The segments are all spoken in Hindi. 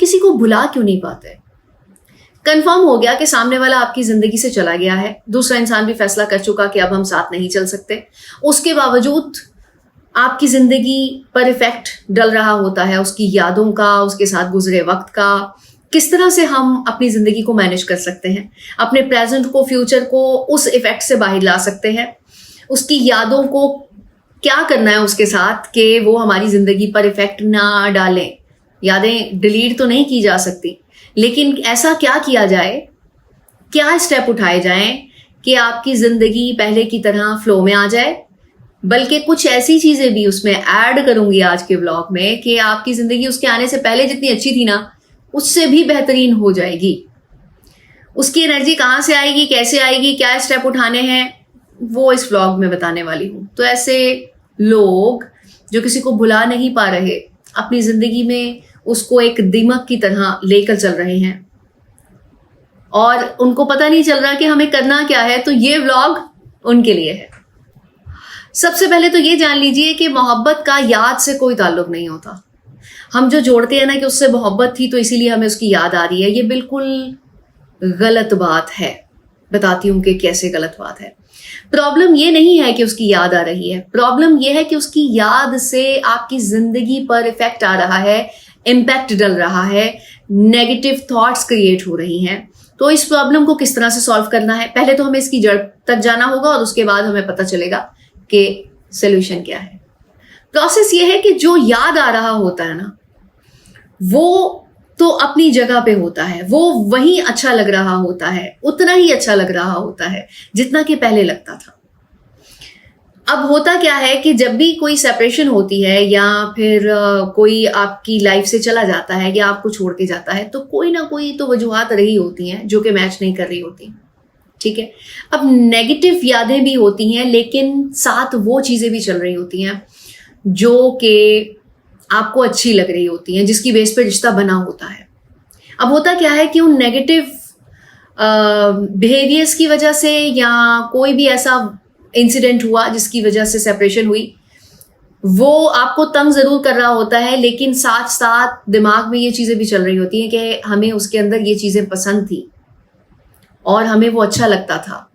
किसी को भुला क्यों नहीं पाते? कंफर्म हो गया कि सामने वाला आपकी जिंदगी से चला गया है, दूसरा इंसान भी फैसला कर चुका कि अब हम साथ नहीं चल सकते, उसके बावजूद आपकी जिंदगी पर इफेक्ट डल रहा होता है उसकी यादों का, उसके साथ गुजरे वक्त का। किस तरह से हम अपनी जिंदगी को मैनेज कर सकते हैं, अपने प्रेजेंट को, फ्यूचर को उस इफेक्ट से बाहर ला सकते हैं, उसकी यादों को क्या करना है उसके साथ कि वो हमारी जिंदगी पर इफेक्ट ना डालें। यादें डिलीट तो नहीं की जा सकती, लेकिन ऐसा क्या किया जाए, क्या स्टेप उठाए जाएं कि आपकी जिंदगी पहले की तरह फ्लो में आ जाए। बल्कि कुछ ऐसी चीजें भी उसमें ऐड करूंगी आज के व्लॉग में कि आपकी जिंदगी उसके आने से पहले जितनी अच्छी थी ना, उससे भी बेहतरीन हो जाएगी। उसकी एनर्जी कहाँ से आएगी, कैसे आएगी, क्या स्टेप उठाने हैं, वो इस व्लॉग में बताने वाली हूँ। तो ऐसे लोग जो किसी को भुला नहीं पा रहे, अपनी जिंदगी में उसको एक दिमक की तरह लेकर चल रहे हैं और उनको पता नहीं चल रहा कि हमें करना क्या है, तो ये व्लॉग उनके लिए है। सबसे पहले तो ये जान लीजिए कि मोहब्बत का याद से कोई ताल्लुक नहीं होता। हम जो जोड़ते हैं ना कि उससे मोहब्बत थी तो इसीलिए हमें उसकी याद आ रही है, ये बिल्कुल गलत बात है। बताती हूं कि कैसे गलत बात है। प्रॉब्लम ये नहीं है कि उसकी याद आ रही है, प्रॉब्लम ये है कि उसकी याद से आपकी जिंदगी पर इफेक्ट आ रहा है, इम्पैक्ट डल रहा है, नेगेटिव थॉट्स क्रिएट हो रही हैं। तो इस प्रॉब्लम को किस तरह से सॉल्व करना है, पहले तो हमें इसकी जड़ तक जाना होगा और उसके बाद हमें पता चलेगा कि सोल्यूशन क्या है। प्रोसेस ये है कि जो याद आ रहा होता है ना, वो तो अपनी जगह पे होता है, वो वहीं अच्छा लग रहा होता है, उतना ही अच्छा लग रहा होता है जितना कि पहले लगता था। अब होता क्या है कि जब भी कोई सेपरेशन होती है या फिर कोई आपकी लाइफ से चला जाता है या आपको छोड़ के जाता है, तो कोई ना कोई तो वजूहात रही होती हैं जो कि मैच नहीं कर रही होती। ठीक है, अब नेगेटिव यादें भी होती हैं, लेकिन साथ वो चीजें भी चल रही होती हैं जो कि आपको अच्छी लग रही होती हैं, जिसकी बेस पे रिश्ता बना होता है। अब होता क्या है कि उन नेगेटिव बिहेवियर्स की वजह से या कोई भी ऐसा इंसिडेंट हुआ जिसकी वजह से सेपरेशन हुई, वो आपको तंग जरूर कर रहा होता है, लेकिन साथ साथ दिमाग में ये चीजें भी चल रही होती हैं कि हमें उसके अंदर ये चीजें पसंद थी और हमें वो अच्छा लगता था,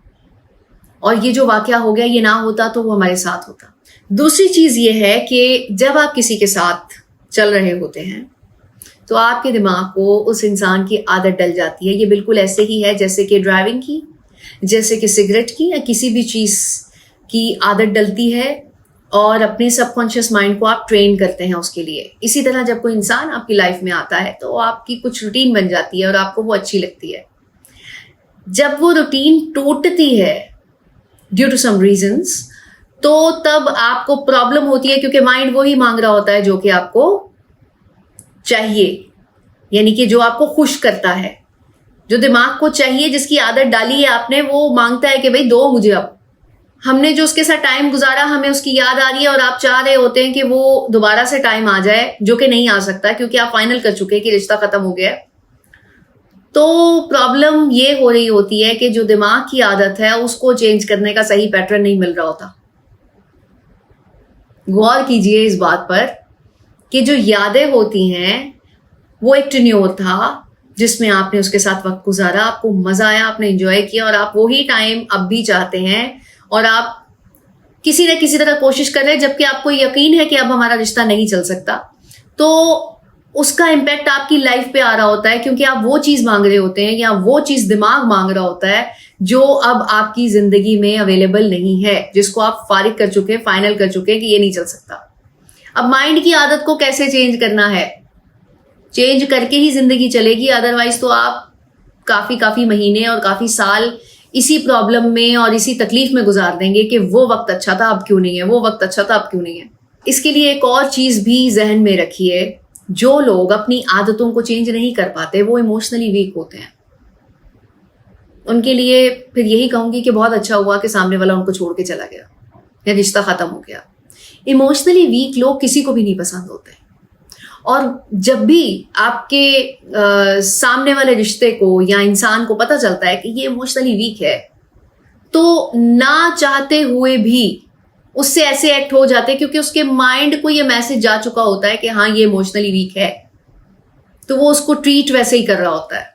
और ये जो वाकया हो गया ये ना होता तो वो हमारे साथ होता। दूसरी चीज ये है कि जब आप किसी के साथ चल रहे होते हैं तो आपके दिमाग को उस इंसान की आदत डल जाती है। ये बिल्कुल ऐसे ही है जैसे कि ड्राइविंग की, जैसे कि सिगरेट की या किसी भी चीज की आदत डलती है और अपने सबकॉन्शियस माइंड को आप ट्रेन करते हैं उसके लिए। इसी तरह जब कोई इंसान आपकी लाइफ में आता है तो आपकी कुछ रूटीन बन जाती है और आपको वो अच्छी लगती है। जब वो रूटीन टूटती है ड्यू टू सम रीजंस, तो तब आपको प्रॉब्लम होती है, क्योंकि माइंड वो ही मांग रहा होता है जो कि आपको चाहिए, यानी कि जो आपको खुश करता है, जो दिमाग को चाहिए, जिसकी आदत डाली है आपने, वो मांगता है कि भाई दो मुझे। अब हमने जो उसके साथ टाइम गुजारा, हमें उसकी याद आ रही है और आप चाह रहे होते हैं कि वो दोबारा से टाइम आ जाए, जो कि नहीं आ सकता क्योंकि आप फाइनल कर चुके हैं कि रिश्ता खत्म हो गया है। तो प्रॉब्लम ये हो रही होती है कि जो दिमाग की आदत है उसको चेंज करने का सही पैटर्न नहीं मिल रहा होता। गौर कीजिए इस बात पर कि जो यादें होती हैं वो एक टेन्योर था जिसमें आपने उसके साथ वक्त गुजारा, आपको मजा आया, आपने एंजॉय किया, और आप वही टाइम अब भी चाहते हैं और आप किसी न किसी तरह कोशिश कर रहे हैं, जबकि आपको यकीन है कि अब हमारा रिश्ता नहीं चल सकता। तो उसका इम्पैक्ट आपकी लाइफ पे आ रहा होता है क्योंकि आप वो चीज मांग रहे होते हैं या वो चीज दिमाग मांग रहा होता है जो अब आपकी जिंदगी में अवेलेबल नहीं है, जिसको आप फारिग कर चुके हैं, फाइनल कर चुके हैं कि ये नहीं चल सकता। अब माइंड की आदत को कैसे चेंज करना है, चेंज करके ही जिंदगी चलेगी, अदरवाइज तो आप काफी महीने और काफी साल इसी प्रॉब्लम में और इसी तकलीफ में गुजार देंगे कि वो वक्त अच्छा था अब क्यों नहीं है, वो वक्त अच्छा था अब क्यों नहीं है। इसके लिए एक और चीज भी जहन में रखिए, जो लोग अपनी आदतों को चेंज नहीं कर पाते वो इमोशनली वीक होते हैं। उनके लिए फिर यही कहूंगी कि बहुत अच्छा हुआ कि सामने वाला उनको छोड़ के चला गया या रिश्ता खत्म हो गया। इमोशनली वीक लोग किसी को भी नहीं पसंद होते, और जब भी आपके सामने वाले रिश्ते को या इंसान को पता चलता है कि ये इमोशनली वीक है, तो ना चाहते हुए भी उससे ऐसे एक्ट हो जाते हैं क्योंकि उसके माइंड को ये मैसेज जा चुका होता है कि हाँ ये इमोशनली वीक है। तो वो उसको ट्रीट वैसे ही कर रहा होता है।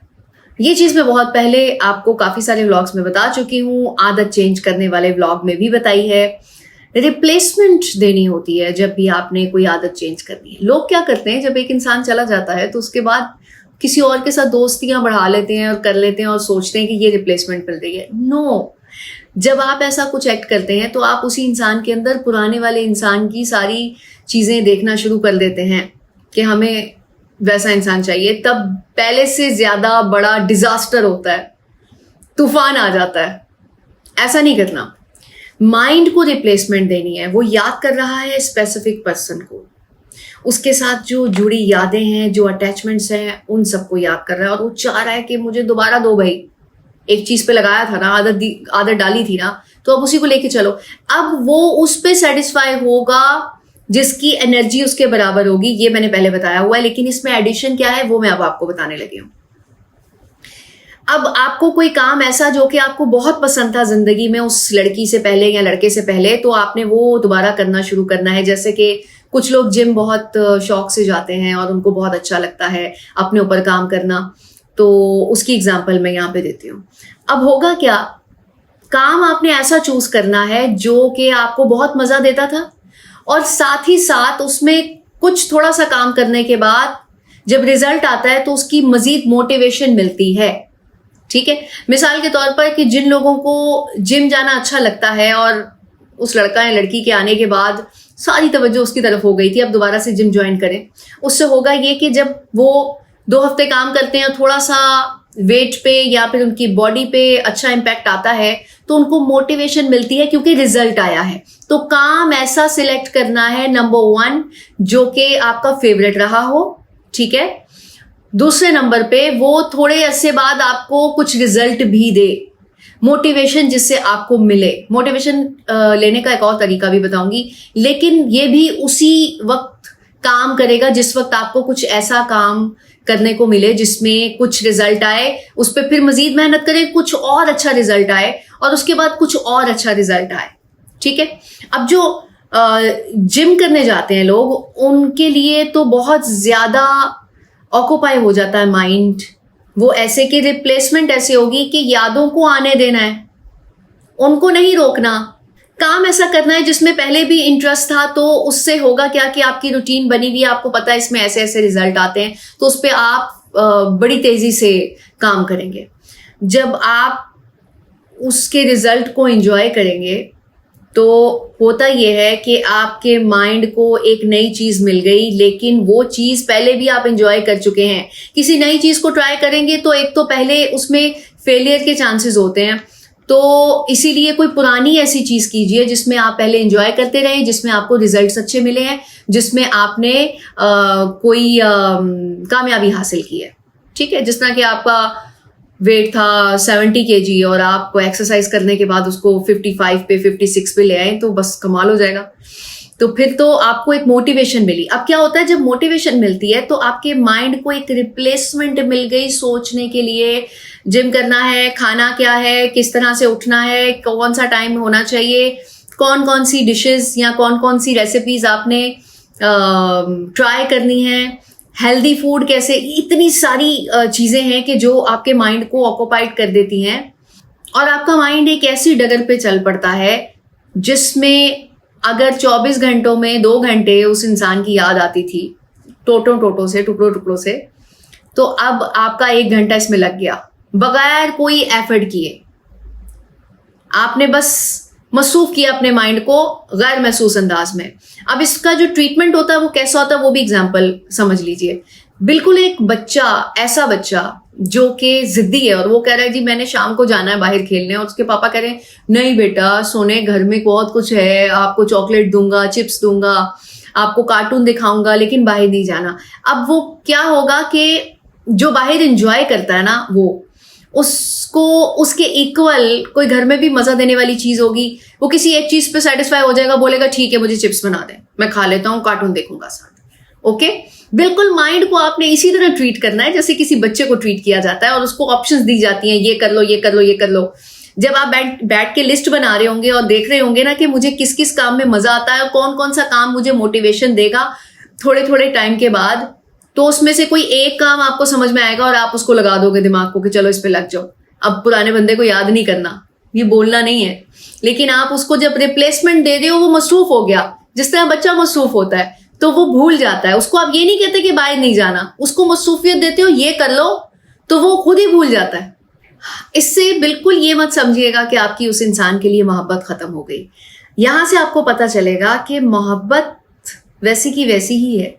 ये चीज मैं बहुत पहले आपको काफी सारे व्लॉग्स में बता चुकी हूँ, आदत चेंज करने वाले व्लॉग में भी बताई है। रिप्लेसमेंट देनी होती है जब भी आपने कोई आदत चेंज करनी है। लोग क्या करते हैं, जब एक इंसान चला जाता है तो उसके बाद किसी और के साथ दोस्तियां बढ़ा लेते हैं और कर लेते हैं और सोचते हैं कि ये रिप्लेसमेंट मिल रही है। नो, जब आप ऐसा कुछ एक्ट करते हैं तो आप उसी इंसान के अंदर पुराने वाले इंसान की सारी चीजें देखना शुरू कर देते हैं कि हमें वैसा इंसान चाहिए। तब पहले से ज्यादा बड़ा डिजास्टर होता है, तूफान आ जाता है। ऐसा नहीं करना। माइंड को रिप्लेसमेंट देनी है। वो याद कर रहा है स्पेसिफिक पर्सन को, उसके साथ जो जुड़ी यादें हैं, जो अटैचमेंट्स हैं, उन सबको याद कर रहा है और वो चाह रहा है कि मुझे दोबारा दो भाई। एक चीज पे लगाया था ना, आदत डाली थी ना, तो अब उसी को लेके चलो। अब वो उस पे सेटिस्फाई होगा जिसकी एनर्जी उसके बराबर होगी। ये मैंने पहले बताया हुआ है, लेकिन इसमें एडिशन क्या है वो मैं अब आपको बताने लगी हूं। अब आपको कोई काम ऐसा जो कि आपको बहुत पसंद था जिंदगी में उस लड़की से पहले या लड़के से पहले, तो आपने वो दोबारा करना शुरू करना है। जैसे कि कुछ लोग जिम बहुत शौक से जाते हैं और उनको बहुत अच्छा लगता है अपने ऊपर काम करना, तो उसकी एग्जाम्पल मैं यहाँ पे देती हूँ। अब होगा क्या, काम आपने ऐसा चूज करना है जो कि आपको बहुत मजा देता था और साथ ही साथ उसमें कुछ थोड़ा सा काम करने के बाद जब रिजल्ट आता है तो उसकी मजीद मोटिवेशन मिलती है। ठीक है, मिसाल के तौर पर कि जिन लोगों को जिम जाना अच्छा लगता है और उस लड़का या लड़की के आने के बाद सारी तवज्जो उसकी तरफ हो गई थी, अब दोबारा से जिम ज्वाइन करें, उससे होगा ये कि जब वो 2 हफ्ते काम करते हैं, थोड़ा सा वेट पे या फिर उनकी बॉडी पे अच्छा इम्पैक्ट आता है तो उनको मोटिवेशन मिलती है क्योंकि रिजल्ट आया है। तो काम ऐसा सिलेक्ट करना है नंबर 1 जो कि आपका फेवरेट रहा हो। ठीक है, दूसरे नंबर पे वो थोड़े अरसे बाद आपको कुछ रिजल्ट भी दे, मोटिवेशन जिससे आपको मिले। मोटिवेशन लेने का एक और तरीका भी बताऊंगी, लेकिन ये भी उसी वक्त काम करेगा जिस वक्त आपको कुछ ऐसा काम करने को मिले जिसमें कुछ रिजल्ट आए, उस पर फिर मजीद मेहनत करें, कुछ और अच्छा रिजल्ट आए और उसके बाद कुछ और अच्छा रिजल्ट आए। ठीक है, अब जो जिम करने जाते हैं लोग, उनके लिए तो बहुत ज्यादा ऑक्यूपाई हो जाता है माइंड। वो ऐसे कि रिप्लेसमेंट ऐसे होगी कि यादों को आने देना है, उनको नहीं रोकना। काम ऐसा करना है जिसमें पहले भी इंटरेस्ट था, तो उससे होगा क्या कि आपकी रूटीन बनी हुई है, आपको पता है इसमें ऐसे ऐसे रिजल्ट आते हैं, तो उस पर आप बड़ी तेजी से काम करेंगे। जब आप उसके रिजल्ट को एंजॉय करेंगे तो होता यह है कि आपके माइंड को एक नई चीज मिल गई, लेकिन वो चीज पहले भी आप एंजॉय कर चुके हैं। किसी नई चीज को ट्राई करेंगे तो एक तो पहले उसमें फेलियर के चांसेस होते हैं, तो इसीलिए कोई पुरानी ऐसी चीज कीजिए जिसमें आप पहले एंजॉय करते रहे, जिसमें आपको रिजल्ट्स अच्छे मिले हैं, जिसमें आपने कोई कामयाबी हासिल की है। ठीक है, जिस तरह कि आपका वेट था 70 kg और आप एक्सरसाइज करने के बाद उसको 55 पे 56 पे ले आए, तो बस कमाल हो जाएगा। तो फिर तो आपको एक मोटिवेशन मिली। अब क्या होता है, जब मोटिवेशन मिलती है तो आपके माइंड को एक रिप्लेसमेंट मिल गई सोचने के लिए, जिम करना है, खाना क्या है, किस तरह से उठना है, कौन सा टाइम होना चाहिए, कौन कौन सी डिशेस या कौन कौन सी रेसिपीज आपने ट्राई करनी है, हेल्दी फूड कैसे, इतनी सारी चीजें हैं कि जो आपके माइंड को ऑक्यूपाइड कर देती हैं और आपका माइंड एक ऐसी डगर पे चल पड़ता है जिसमें अगर 24 घंटों में 2 घंटे उस इंसान की याद आती थी टोटों से, टुकड़ों से, तो अब आपका 1 घंटा इसमें लग गया बगैर कोई एफर्ट किए। आपने बस मसरूफ किया अपने माइंड को गैर महसूस अंदाज में। अब इसका जो ट्रीटमेंट होता है वो कैसा होता है वो भी एग्जाम्पल समझ लीजिए। बिल्कुल एक बच्चा, ऐसा बच्चा जो कि जिद्दी है और वो कह रहा है जी मैंने शाम को जाना है बाहर खेलने, और उसके पापा कह रहे हैं नहीं बेटा सोने, घर में बहुत कुछ है, आपको चॉकलेट दूंगा, चिप्स दूंगा, आपको कार्टून दिखाऊंगा, लेकिन बाहर नहीं जाना। अब वो क्या होगा कि जो बाहर एंजॉय करता है ना, वो उसको उसके इक्वल कोई घर में भी मजा देने वाली चीज होगी, वो किसी एक चीज पे सेटिस्फाई हो जाएगा, बोलेगा ठीक है मुझे चिप्स बना दें, मैं खा लेता हूँ, कार्टून देखूंगा साथ। ओके, बिल्कुल माइंड को आपने इसी तरह ट्रीट करना है जैसे किसी बच्चे को ट्रीट किया जाता है और उसको ऑप्शंस दी जाती हैं, ये कर लो, ये कर लो, ये कर लो। जब आप बैठ के लिस्ट बना रहे होंगे और देख रहे होंगे ना कि मुझे किस किस काम में मजा आता है और कौन कौन सा काम मुझे मोटिवेशन देगा, थोड़े थोड़े टाइम के बाद तो उसमें से कोई एक काम आपको समझ में आएगा और आप उसको लगा दोगे दिमाग को कि चलो इस पे लग जाओ। अब पुराने बंदे को याद नहीं करना, ये बोलना नहीं है, लेकिन आप उसको जब रिप्लेसमेंट दे दो, वो मसरूफ हो गया। जिस तरह बच्चा मसरूफ होता है तो वो भूल जाता है। उसको आप ये नहीं कहते कि बाहर नहीं जाना, उसको मसरूफियत देते हो ये कर लो, तो वो खुद ही भूल जाता है। इससे बिल्कुल ये मत समझिएगा कि आपकी उस इंसान के लिए मोहब्बत खत्म हो गई। यहां से आपको पता चलेगा कि मोहब्बत वैसी की वैसी ही है,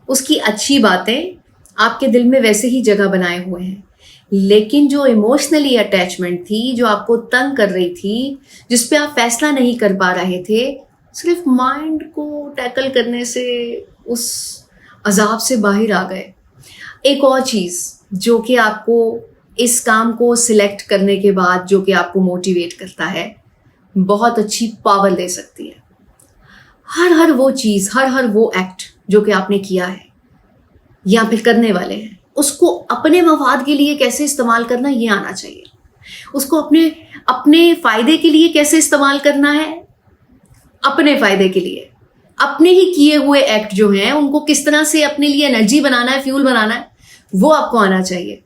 उसकी अच्छी बातें आपके दिल में वैसे ही जगह बनाए हुए हैं, लेकिन जो इमोशनली अटैचमेंट थी, जो आपको तंग कर रही थी, जिस पे आप फैसला नहीं कर पा रहे थे, सिर्फ माइंड को टैकल करने से उस अजाब से बाहर आ गए। एक और चीज़ जो कि आपको इस काम को सिलेक्ट करने के बाद जो कि आपको मोटिवेट करता है, बहुत अच्छी पावर दे सकती है। हर वो चीज़, हर वो एक्ट जो कि आपने किया है या फिर करने वाले हैं, उसको अपने मफाद के लिए कैसे इस्तेमाल करना ये आना चाहिए। उसको अपने फ़ायदे के लिए कैसे इस्तेमाल करना है, अपने फ़ायदे के लिए। अपने ही किए हुए एक्ट जो हैं उनको किस तरह से अपने लिए एनर्जी बनाना है, फ्यूल बनाना है, वो आपको आना चाहिए।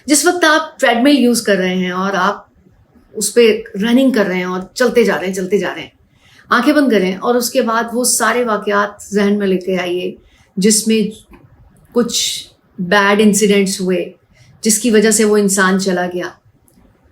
जिस वक्त आप ट्रेडमिल यूज़ कर रहे हैं और आप उस पर रनिंग कर रहे हैं और चलते जा रहे हैं, आंखें बंद करें और उसके बाद वो सारे वाक़यात जहन में लेके आइए जिसमें कुछ बैड इंसिडेंट्स हुए जिसकी वजह से वो इंसान चला गया।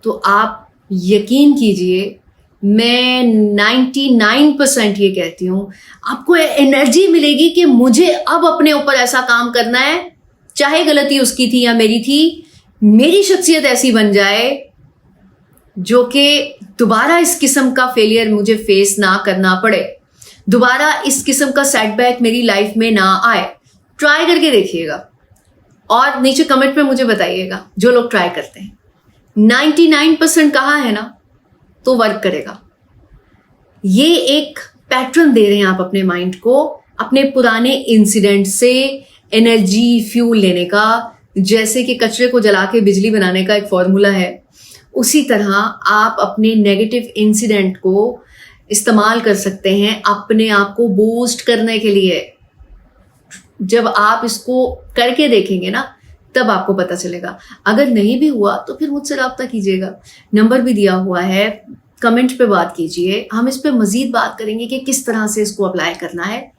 तो आप यकीन कीजिए, मैं 99% ये कहती हूँ, आपको एनर्जी मिलेगी कि मुझे अब अपने ऊपर ऐसा काम करना है, चाहे गलती उसकी थी या मेरी थी, मेरी शख्सियत ऐसी बन जाए जो कि दोबारा इस किस्म का फेलियर मुझे फेस ना करना पड़े, दोबारा इस किस्म का सेटबैक मेरी लाइफ में ना आए। ट्राई करके देखिएगा और नीचे कमेंट में मुझे बताइएगा जो लोग ट्राई करते हैं। 99% कहा है ना, तो वर्क करेगा। ये एक पैटर्न दे रहे हैं आप अपने माइंड को, अपने पुराने इंसिडेंट से एनर्जी फ्यूल लेने का। जैसे कि कचरे को जला के बिजली बनाने का एक फॉर्मूला है, उसी तरह आप अपने नेगेटिव इंसिडेंट को इस्तेमाल कर सकते हैं अपने आप को बूस्ट करने के लिए। जब आप इसको करके देखेंगे ना, तब आपको पता चलेगा। अगर नहीं भी हुआ तो फिर मुझसे रब्ता कीजिएगा, नंबर भी दिया हुआ है, कमेंट पे बात कीजिए। हम इस पे मजीद बात करेंगे कि किस तरह से इसको अप्लाई करना है